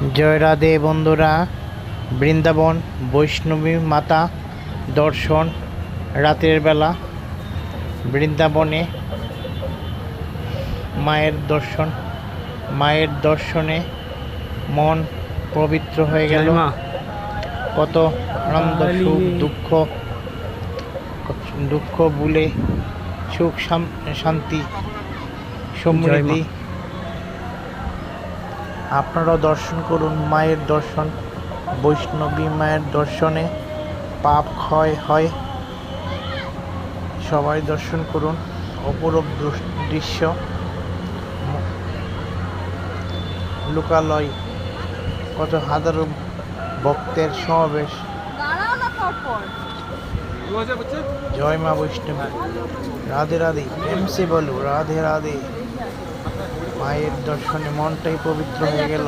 জয় রাধে বন্ধুরা, বৃন্দাবন বৈষ্ণবী মাতা দর্শন রাতের বেলা। বৃন্দাবনে মায়ের দর্শনে মন পবিত্র হয়ে গেল। কত আনন্দ, সুখ, দুঃখ ভুলে সুখ শান্তি সমৃদ্ধি। আপনারাও দর্শন করুন মায়ের দর্শন। বৈষ্ণবী মায়ের দর্শনে পাপ ক্ষয় হয়। সবাই দর্শন করুন। অপরূপ দৃশ্য, লোকালয়, কত হাজারো ভক্তের সমাবেশ। জয় মা বৈষ্ণবী। রাধে রাধে, প্রেম সে বলো রাধে রাধে। মায়ের দর্শনে মনটাই পবিত্র হয়ে গেল।